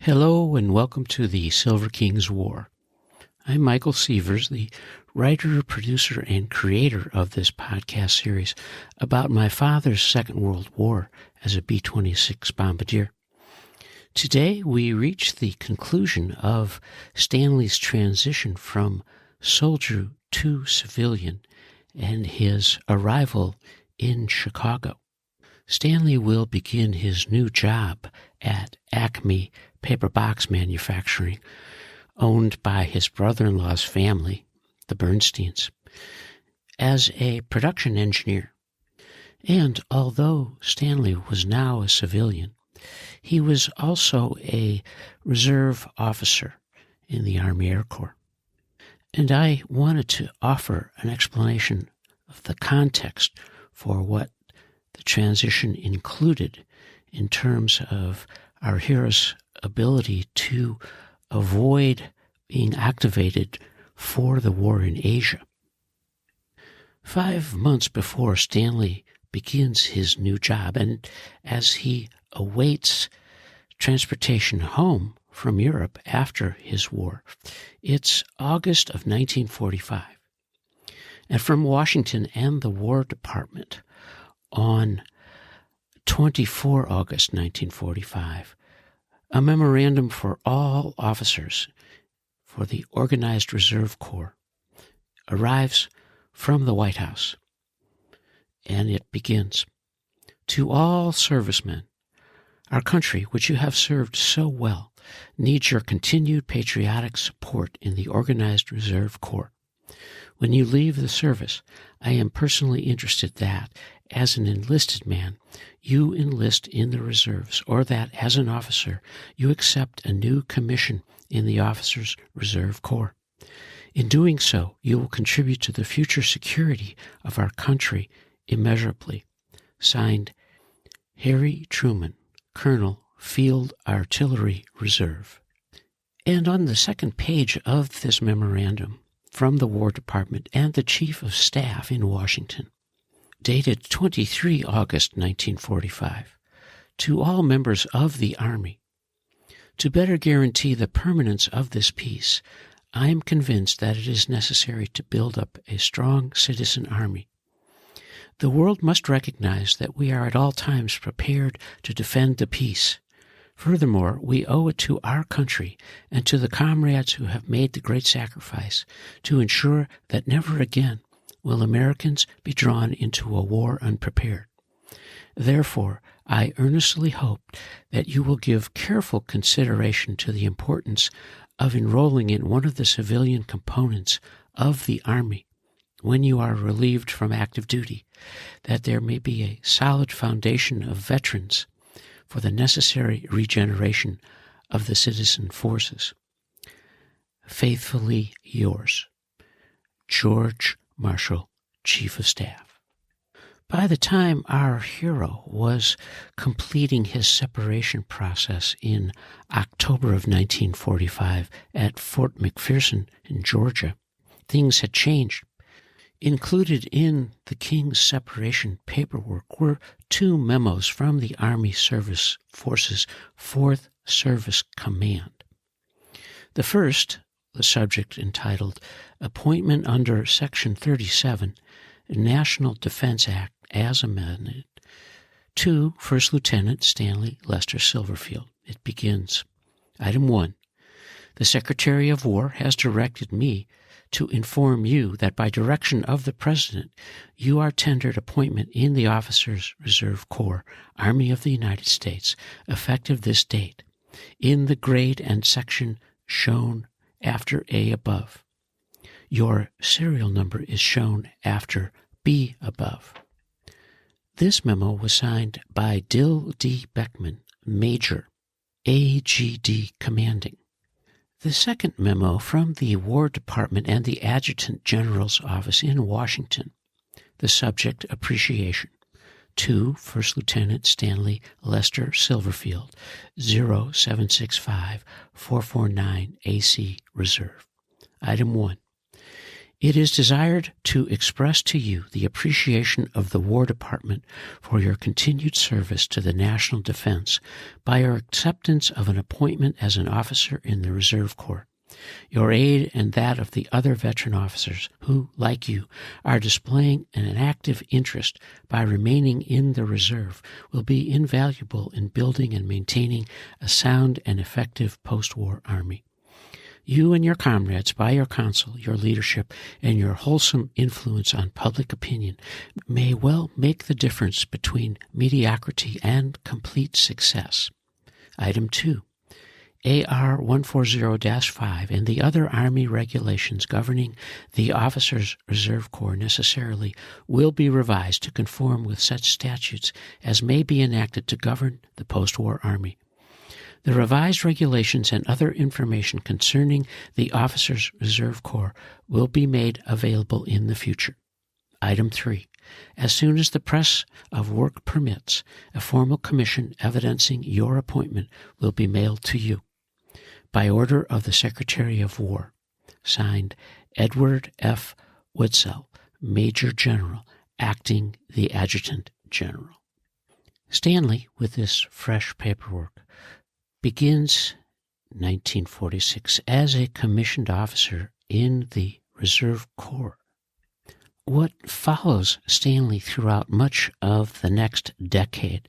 Hello and welcome to the Silver King's War. I'm Michael Sievers, the writer, producer, and creator of this podcast series about my father's Second World War as a B-26 bombardier. Today we reach the conclusion of Stanley's transition from soldier to civilian and his arrival in Chicago. Stanley will begin his new job at Acme Paper Box Manufacturing, owned by his brother-in-law's family, the Bernsteins, as a production engineer. And although Stanley was now a civilian, he was also a reserve officer in the Army Air Corps. And I wanted to offer an explanation of the context for what the transition included in terms of our hero's ability to avoid being activated for the war in Asia. 5 months before Stanley begins his new job, and as he awaits transportation home from Europe after his war, it's August of 1945. And from Washington and the War Department on 24 August 1945, a memorandum for all officers for the Organized Reserve Corps arrives from the White House, and it begins. To all servicemen, our country, which you have served so well, needs your continued patriotic support in the Organized Reserve Corps. When you leave the service, I am personally interested that, as an enlisted man, you enlist in the reserves, or that, as an officer, you accept a new commission in the Officers' Reserve Corps. In doing so, you will contribute to the future security of our country immeasurably. Signed, Harry Truman, Colonel, Field Artillery Reserve. And on the second page of this memorandum from the War Department and the Chief of Staff in Washington, dated 23 August 1945, to all members of the Army. To better guarantee the permanence of this peace, I am convinced that it is necessary to build up a strong citizen army. The world must recognize that we are at all times prepared to defend the peace. Furthermore, we owe it to our country and to the comrades who have made the great sacrifice to ensure that never again will Americans be drawn into a war unprepared. Therefore, I earnestly hope that you will give careful consideration to the importance of enrolling in one of the civilian components of the Army when you are relieved from active duty, that there may be a solid foundation of veterans for the necessary regeneration of the citizen forces. Faithfully yours, George Marshall, Chief of Staff. By the time our hero was completing his separation process in October of 1945 at Fort McPherson in Georgia, things had changed. Included in the King's separation paperwork were 2 memos from the Army Service Forces 4th Service Command. The first, the subject entitled Appointment under Section 37, National Defense Act as amended, to First Lieutenant Stanley Lester Silverfield. It begins, Item 1. The Secretary of War has directed me to inform you that by direction of the President, you are tendered appointment in the Officers' Reserve Corps, Army of the United States, effective this date, in the grade and section shown after A above. Your serial number is shown after B above. This memo was signed by Dill D. Beckman, Major, AGD Commanding. The second memo from the War Department and the Adjutant General's Office in Washington, the subject appreciation, to First Lieutenant Stanley Lester Silverfield, 0765449 AC Reserve. Item 1. It is desired to express to you the appreciation of the War Department for your continued service to the national defense by your acceptance of an appointment as an officer in the Reserve Corps. Your aid and that of the other veteran officers who, like you, are displaying an active interest by remaining in the reserve will be invaluable in building and maintaining a sound and effective post-war Army. You and your comrades, by your counsel, your leadership, and your wholesome influence on public opinion, may well make the difference between mediocrity and complete success. Item 2. AR 140-5 and the other Army regulations governing the Officers' Reserve Corps necessarily will be revised to conform with such statutes as may be enacted to govern the post-war Army. The revised regulations and other information concerning the Officers' Reserve Corps will be made available in the future. Item 3. As soon as the press of work permits, a formal commission evidencing your appointment will be mailed to you. By order of the Secretary of War. Signed, Edward F. Woodsell, Major General, acting the Adjutant General. Stanley, with this fresh paperwork, begins 1946 as a commissioned officer in the Reserve Corps. What follows Stanley throughout much of the next decade,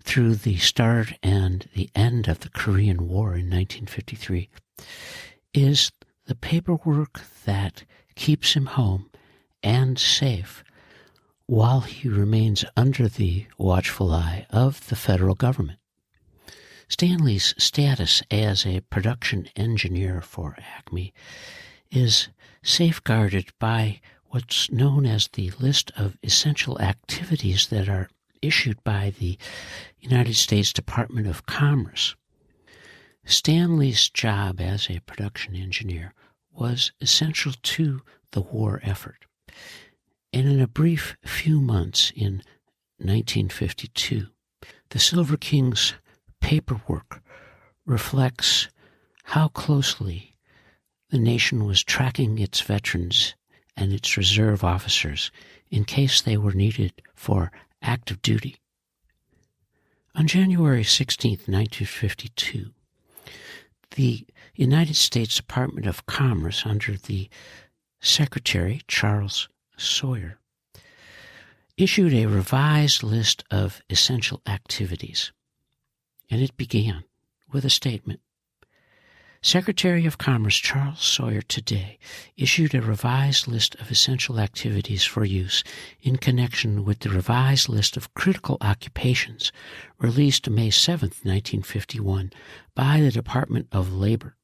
through the start and the end of the Korean War in 1953, is the paperwork that keeps him home and safe while he remains under the watchful eye of the federal government. Stanley's status as a production engineer for Acme is safeguarded by what's known as the list of essential activities that are issued by the United States Department of Commerce. Stanley's job as a production engineer was essential to the war effort. And in a brief few months in 1952, the Silver King's paperwork reflects how closely the nation was tracking its veterans and its reserve officers in case they were needed for active duty. On January 16, 1952, the United States Department of Commerce, under the Secretary, Charles Sawyer, issued a revised list of essential activities. And it began with a statement. Secretary of Commerce Charles Sawyer today issued a revised list of essential activities for use in connection with the revised list of critical occupations released May 7, 1951 by the Department of Labor.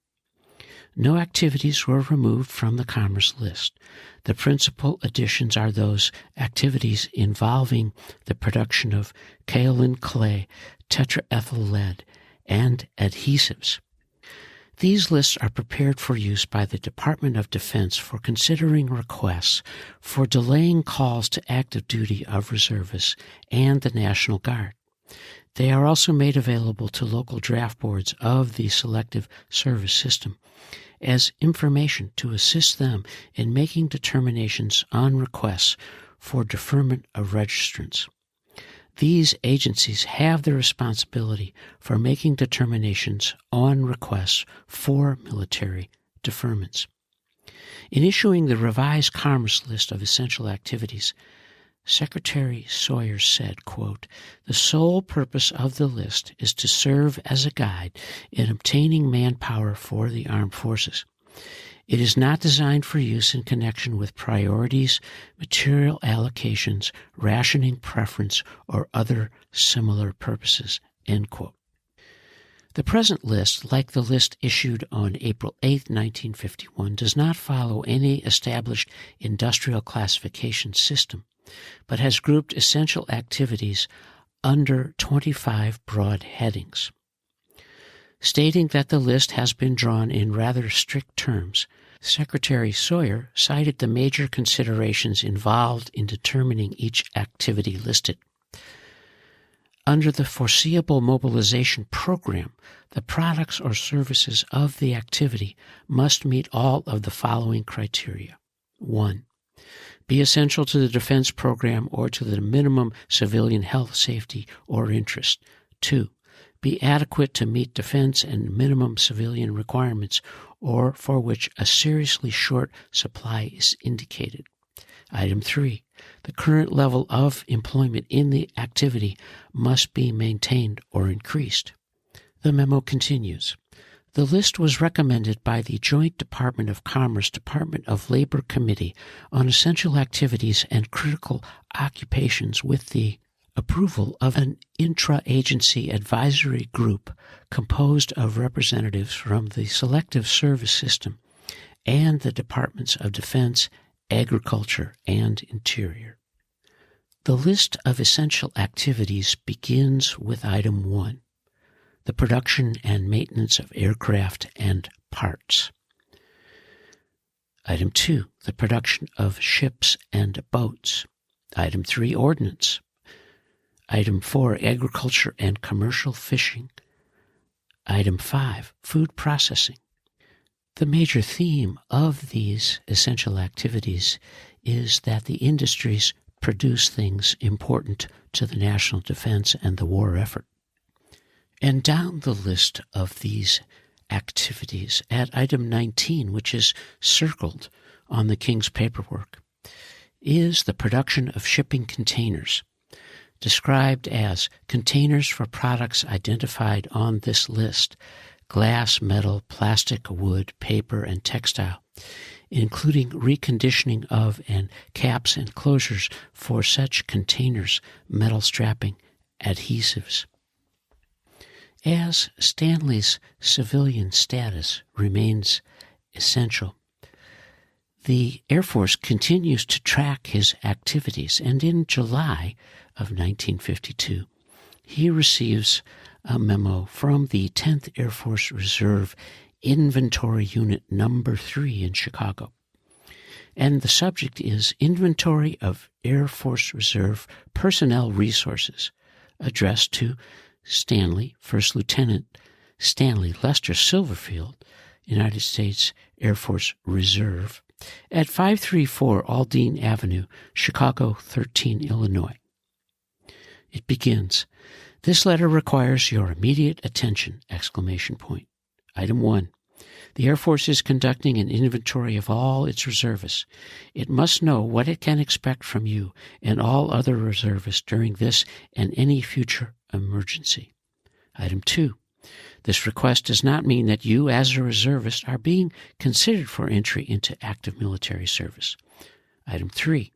No activities were removed from the Commerce list. The principal additions are those activities involving the production of kaolin clay, tetraethyl lead, and adhesives. These lists are prepared for use by the Department of Defense for considering requests for delaying calls to active duty of reservists and the National Guard. They are also made available to local draft boards of the Selective Service System as information to assist them in making determinations on requests for deferment of registrants. These agencies have the responsibility for making determinations on requests for military deferments. In issuing the revised Commerce list of essential activities, Secretary Sawyer said, quote, "The sole purpose of the list is to serve as a guide in obtaining manpower for the armed forces. It is not designed for use in connection with priorities, material allocations, rationing preference, or other similar purposes." End quote. The present list, like the list issued on April 8, 1951, does not follow any established industrial classification system, but has grouped essential activities under 25 broad headings. Stating that the list has been drawn in rather strict terms, Secretary Sawyer cited the major considerations involved in determining each activity listed. Under the foreseeable mobilization program, the products or services of the activity must meet all of the following criteria. 1. Be essential to the defense program or to the minimum civilian health, safety, or interest. 2. Be adequate to meet defense and minimum civilian requirements or for which a seriously short supply is indicated. Item 3. The current level of employment in the activity must be maintained or increased. The memo continues. The list was recommended by the Joint Department of Commerce Department of Labor Committee on Essential Activities and Critical Occupations with the approval of an intra-agency advisory group composed of representatives from the Selective Service System and the Departments of Defense, Agriculture, and Interior. The list of essential activities begins with Item 1, the production and maintenance of aircraft and parts. Item 2, the production of ships and boats. Item 3, ordnance. Item 4, agriculture and commercial fishing. Item 5, food processing. The major theme of these essential activities is that the industries produce things important to the national defense and the war effort. And down the list of these activities at item 19, which is circled on the King's paperwork, is the production of shipping containers, described as containers for products identified on this list: glass, metal, plastic, wood, paper, and textile, including reconditioning of and caps and closures for such containers, metal strapping, adhesives. As Stanley's civilian status remains essential, the Air Force continues to track his activities, and in July of 1952, he receives a memo from the 10th Air Force Reserve Inventory Unit Number 3 in Chicago. And the subject is Inventory of Air Force Reserve Personnel Resources, addressed to Stanley, First Lieutenant Stanley Lester Silverfield, United States Air Force Reserve, at 534 Aldine Avenue, Chicago 13, Illinois. It begins, "This letter requires your immediate attention!" Item 1. The Air Force is conducting an inventory of all its reservists. It must know what it can expect from you and all other reservists during this and any future emergency. Item 2. This request does not mean that you, as a reservist, are being considered for entry into active military service. Item 3.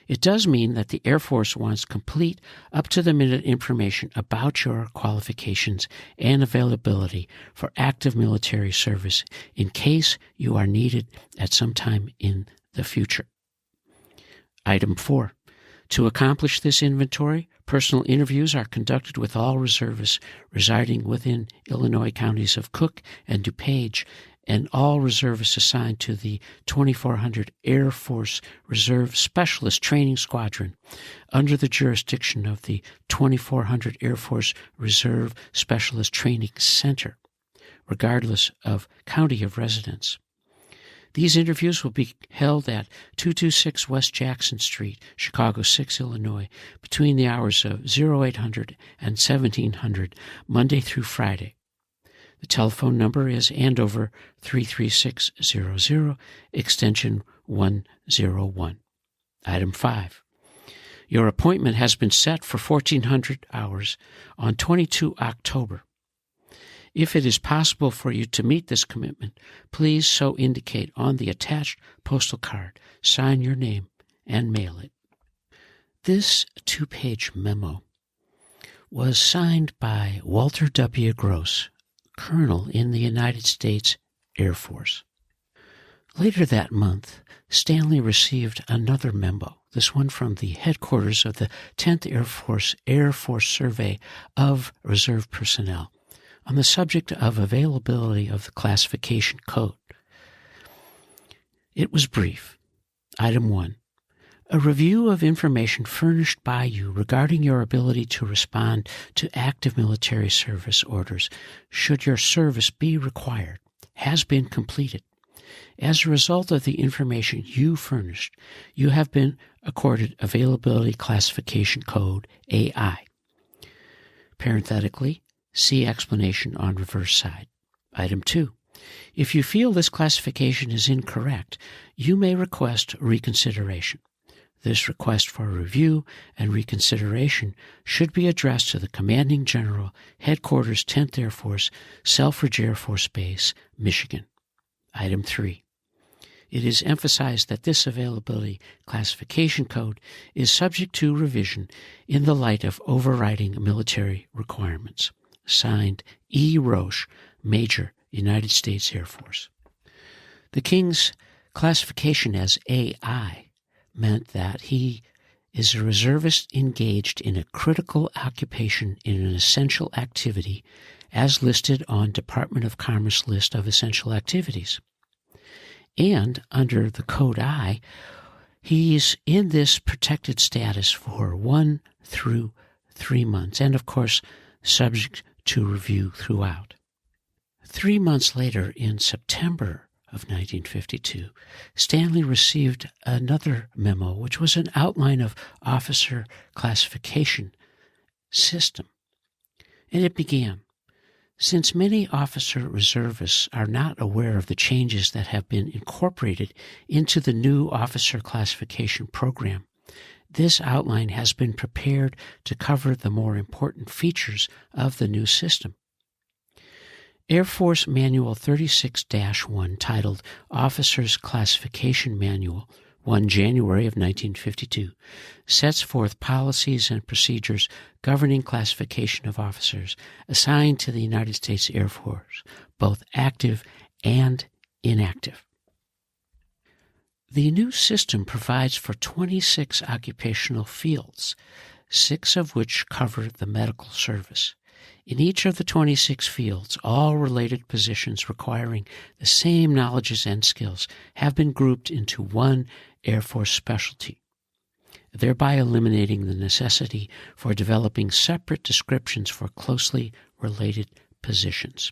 It does mean that the Air Force wants complete, up-to-the-minute information about your qualifications and availability for active military service in case you are needed at some time in the future. Item 4. To accomplish this inventory, personal interviews are conducted with all reservists residing within Illinois counties of Cook and DuPage, and all reservists assigned to the 2400 Air Force Reserve Specialist Training Squadron under the jurisdiction of the 2400 Air Force Reserve Specialist Training Center, regardless of county of residence. These interviews will be held at 226 West Jackson Street, Chicago 6, Illinois, between the hours of 0800 and 1700, Monday through Friday. The telephone number is Andover 33600, extension 101. Item 5. Your appointment has been set for 1400 hours on 22 October. If it is possible for you to meet this commitment, please so indicate on the attached postal card, sign your name, and mail it. This 2-page memo was signed by Walter W. Gross, Colonel in the United States Air Force. Later that month, Stanley received another memo, this one from the headquarters of the 10th Air Force Survey of Reserve Personnel, on the subject of availability of the classification code. It was brief. Item 1. A review of information furnished by you regarding your ability to respond to active military service orders, should your service be required, has been completed. As a result of the information you furnished, you have been accorded Availability Classification Code AI. Parenthetically, see explanation on reverse side. Item 2. If you feel this classification is incorrect, you may request reconsideration. This request for review and reconsideration should be addressed to the Commanding General, Headquarters 10th Air Force, Selfridge Air Force Base, Michigan. Item 3. It is emphasized that this availability classification code is subject to revision in the light of overriding military requirements. Signed, E. Roche, Major, United States Air Force. The King's classification as AI meant that he is a reservist engaged in a critical occupation in an essential activity as listed on Department of Commerce list of essential activities. And under the Code I, he's in this protected status for 1 through 3 months, and of course, subject to review throughout. 3 months later, in September of 1952, Stanley received another memo, which was an outline of officer classification system. And it began, since many officer reservists are not aware of the changes that have been incorporated into the new officer classification program, this outline has been prepared to cover the more important features of the new system. Air Force Manual 36-1, titled Officers Classification Manual, 1 January of 1952, sets forth policies and procedures governing classification of officers assigned to the United States Air Force, both active and inactive. The new system provides for 26 occupational fields, 6 of which cover the medical service. In each of the 26 fields, all related positions requiring the same knowledges and skills have been grouped into one Air Force specialty, thereby eliminating the necessity for developing separate descriptions for closely related positions.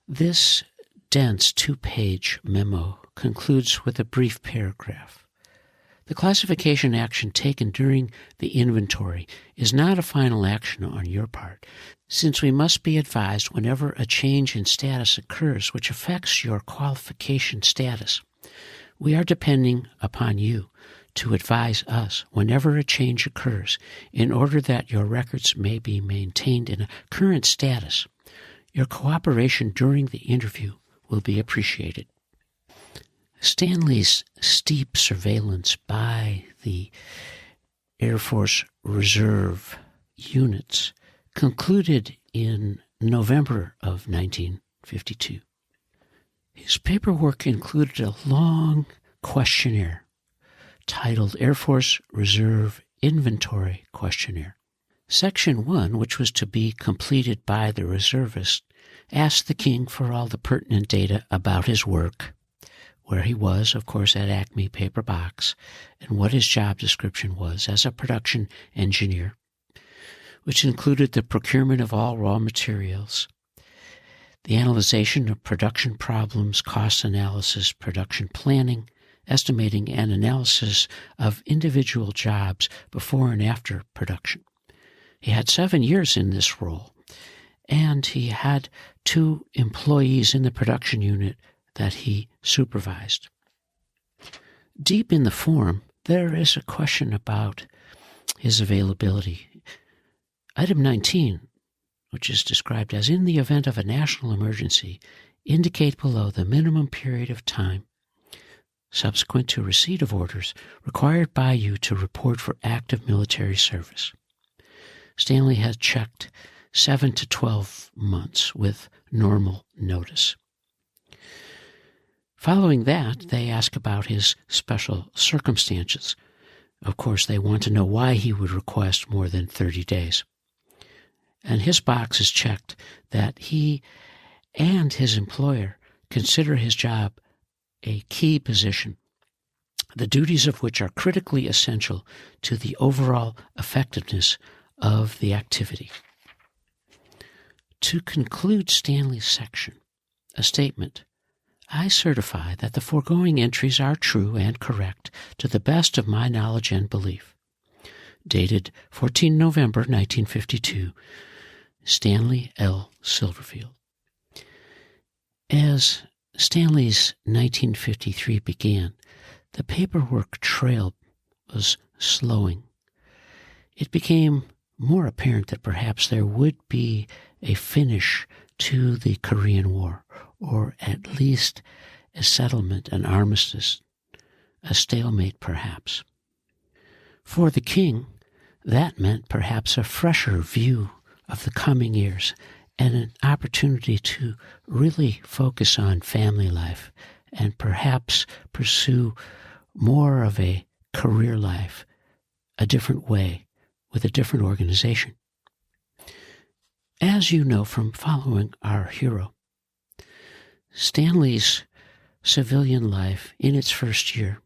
This dense 2-page memo concludes with a brief paragraph. The classification action taken during the inventory is not a final action on your part, since we must be advised whenever a change in status occurs which affects your qualification status. We are depending upon you to advise us whenever a change occurs in order that your records may be maintained in a current status. Your cooperation during the interview will be appreciated. Stanley's steep surveillance by the Air Force Reserve units concluded in November of 1952. His paperwork included a long questionnaire titled Air Force Reserve Inventory Questionnaire. Section 1, which was to be completed by the reservist, asked the King for all the pertinent data about his work, where he was, of course, at Acme Paper Box, and what his job description was as a production engineer, which included the procurement of all raw materials, the analyzation of production problems, cost analysis, production planning, estimating, and analysis of individual jobs before and after production. He had 7 years in this role, and he had 2 employees in the production unit that he supervised. Deep in the form, there is a question about his availability. Item 19, which is described as, in the event of a national emergency, indicate below the minimum period of time subsequent to receipt of orders required by you to report for active military service. Stanley had checked 7 to 12 months with normal notice. Following that, they ask about his special circumstances. Of course, they want to know why he would request more than 30 days. And his box is checked that he and his employer consider his job a key position, the duties of which are critically essential to the overall effectiveness of the activity. To conclude Stanley's section, a statement, I certify that the foregoing entries are true and correct to the best of my knowledge and belief. Dated 14 November 1952, Stanley L. Silverfield. As Stanley's 1953 began, the paperwork trail was slowing. It became more apparent that perhaps there would be a finish to the Korean War, or at least a settlement, an armistice, a stalemate perhaps. For the king, that meant perhaps a fresher view of the coming years and an opportunity to really focus on family life and perhaps pursue more of a career life, a different way, with a different organization. As you know from following our hero, Stanley's civilian life in its first year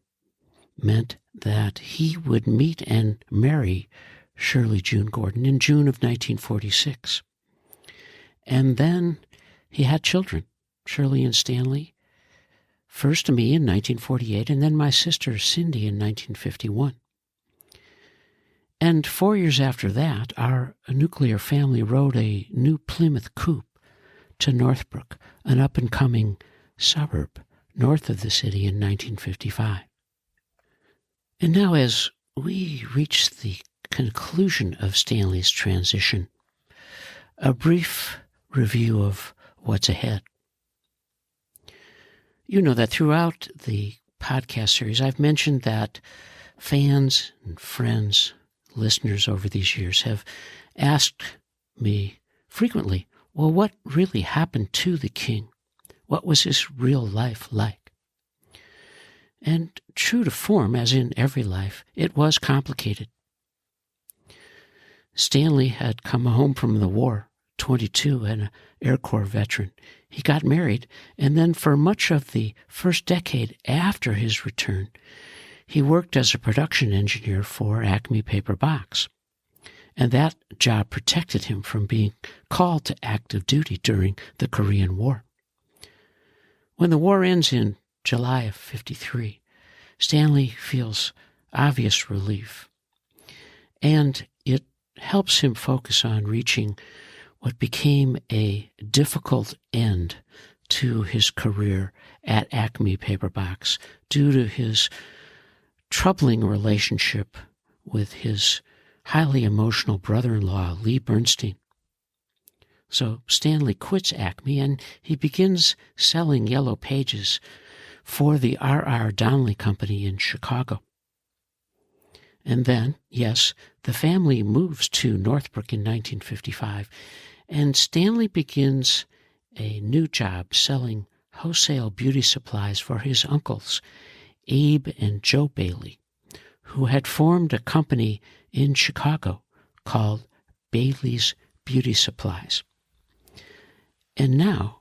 meant that he would meet and marry Shirley June Gordon in June of 1946. And then he had children, Shirley and Stanley, first me in 1948, and then my sister Cindy in 1951. And 4 years after that, our nuclear family rode a new Plymouth coupe to Northbrook, an up-and-coming suburb north of the city, in 1955. And now, as we reach the conclusion of Stanley's transition, a brief review of what's ahead. You know that throughout the podcast series, I've mentioned that fans and friends, listeners over these years have asked me frequently, well, what really happened to the king? What was his real life like? And true to form, as in every life, it was complicated. Stanley had come home from the war, 22, and an Air Corps veteran. He got married, and then for much of the first decade after his return, he worked as a production engineer for Acme Paper Box. And that job protected him from being called to active duty during the Korean War. When the war ends in July of 53, Stanley feels obvious relief. And it helps him focus on reaching what became a difficult end to his career at Acme Paper Box due to his troubling relationship with his highly emotional brother-in-law, Lee Bernstein. So Stanley quits Acme and he begins selling yellow pages for the R.R. Donnelley Company in Chicago. And then, yes, the family moves to Northbrook in 1955, and Stanley begins a new job selling wholesale beauty supplies for his uncles, Abe and Joe Bailey, who had formed a company in Chicago called Bailey's Beauty Supplies. And now,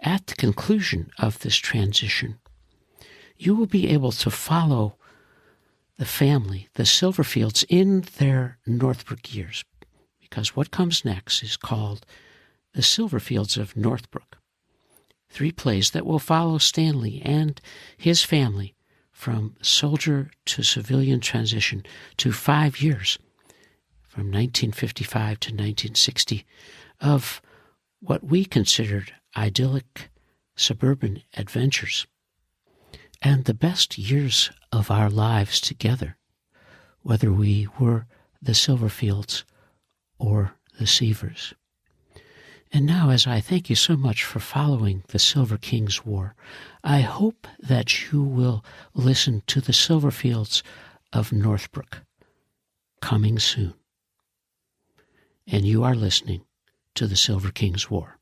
at the conclusion of this transition, you will be able to follow the family, the Silverfields, in their Northbrook years, because what comes next is called The Silverfields of Northbrook. 3 plays that will follow Stanley and his family from soldier to civilian transition to 5 years, from 1955 to 1960, of what we considered idyllic suburban adventures, and the best years of our lives together, whether we were the Silverfields or the Sievers. And now, as I thank you so much for following the Silver King's War, I hope that you will listen to the Silverfields of Northbrook, coming soon. And you are listening to the Silver King's War.